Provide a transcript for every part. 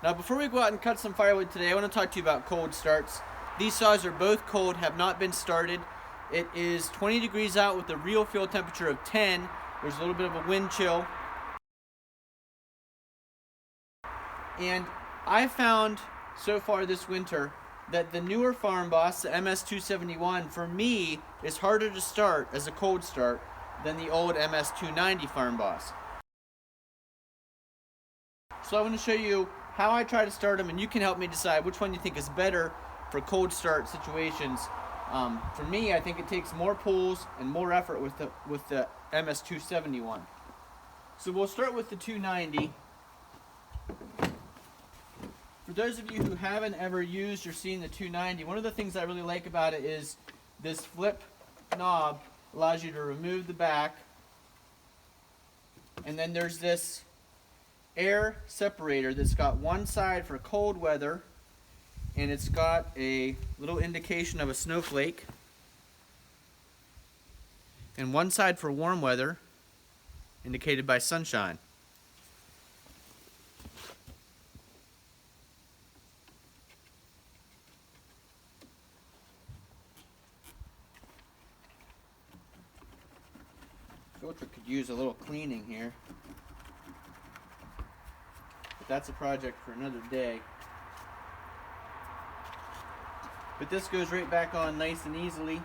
Now before we go out and cut some firewood today, I want to talk to you about cold starts. These saws are both cold, have not been started. It is 20 degrees out with a real field temperature of 10. There's a little bit of a wind chill. And I found so far this winter that the newer Farm Boss, the MS271, for me is harder to start as a cold start than the old MS290 Farm Boss. So I want to show you how I try to start them, and you can help me decide which one you think is better for cold start situations. For me, I think it takes more pulls and more effort with the MS271. So we'll start with the 290. For those of you who haven't ever used or seen the 290, one of the things I really like about it is this flip knob allows you to remove the back, and then there's this air separator that's got one side for cold weather, and it's got a little indication of a snowflake, and one side for warm weather indicated by sunshine. Filter could use a little cleaning here, but that's a project for another day. But this goes right back on nice and easily.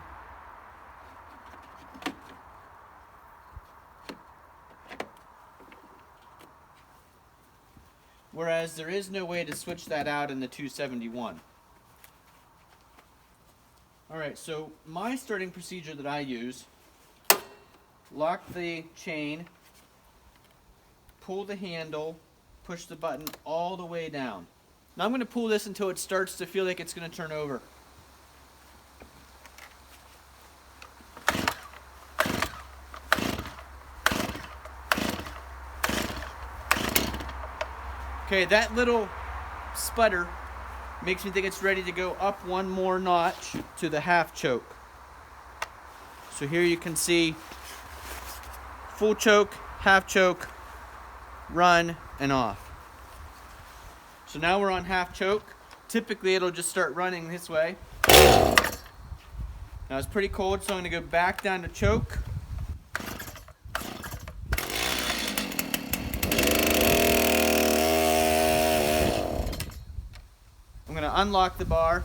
Whereas there is no way to switch that out in the 271. Alright, so my starting procedure that I use: lock the chain, pull the handle, push the button all the way down. Now I'm going to pull this until it starts to feel like it's going to turn over. Okay, that little sputter makes me think it's ready to go up one more notch to the half choke. So here you can see full choke, half choke, run, and off. So now we're on half choke. Typically it'll just start running this way. Now it's pretty cold, so I'm going to go back down to choke. I'm going to unlock the bar.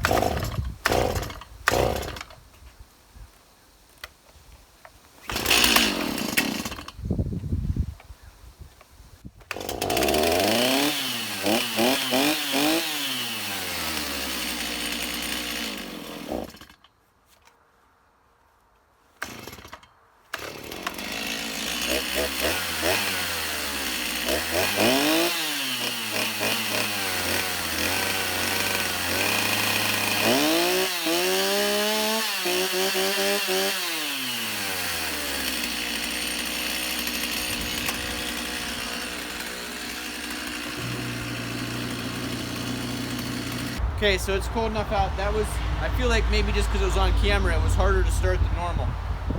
Okay, so it's cold enough out. That was, I feel like maybe just because it was on camera, it was harder to start than normal.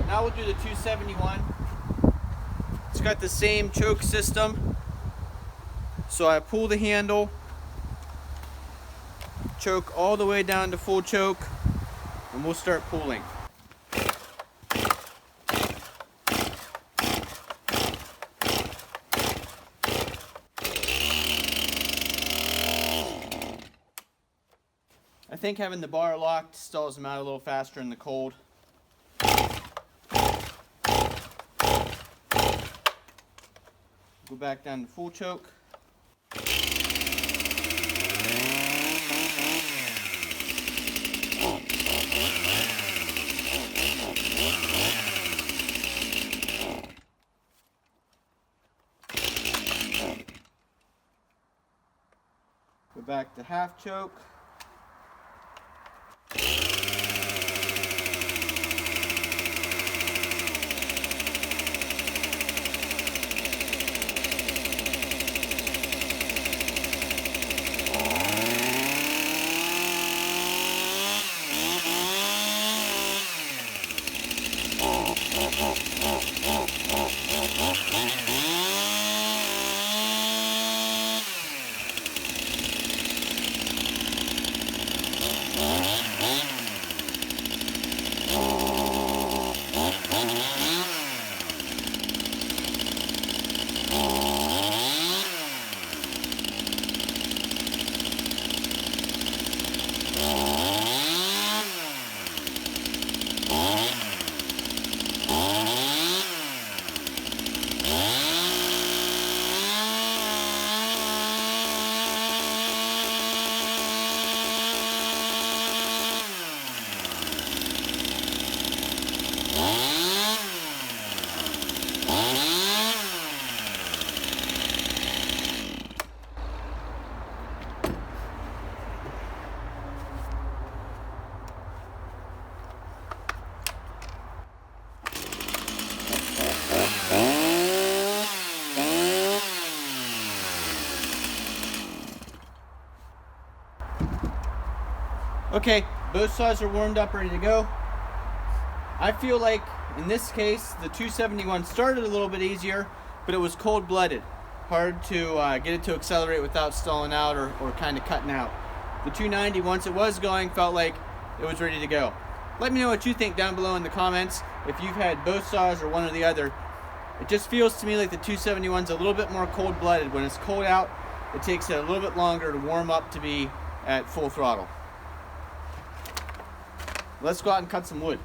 Now we'll do the 271. It's got the same choke system. So I pull the handle, choke all the way down to full choke, and we'll start pulling. I think having the bar locked stalls them out a little faster in the cold. Go back down to full choke. Go back to half choke. Okay, both saws are warmed up, ready to go. I feel like in this case the 271 started a little bit easier, but it was cold-blooded. Hard to get it to accelerate without stalling out or kind of cutting out. The 290, once it was going, felt like it was ready to go. Let me know what you think down below in the comments. If you've had both saws or one or the other. It just feels to me like the 271's a little bit more cold-blooded. When it's cold out, it takes it a little bit longer to warm up to be at full throttle. Let's go out and cut some wood.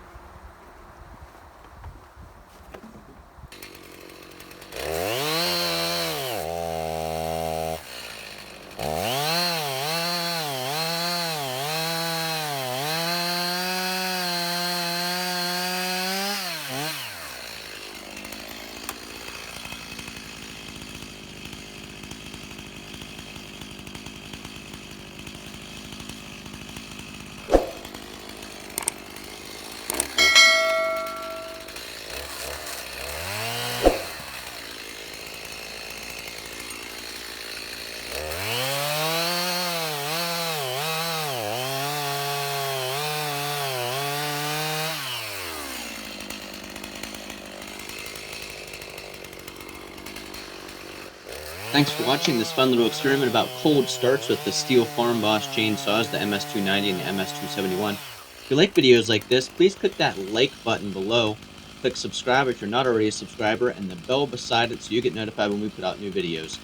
Thanks for watching this fun little experiment about cold starts with the Stihl Farm Boss chainsaws, the MS290 and the MS271. If you like videos like this, please click that like button below, click subscribe if you're not already a subscriber, and the bell beside it so you get notified when we put out new videos.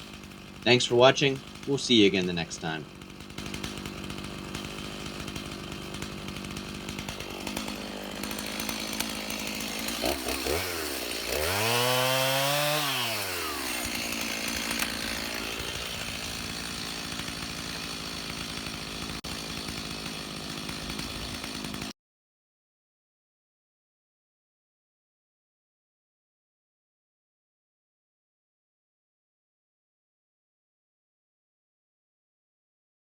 Thanks for watching. We'll see you again the next time.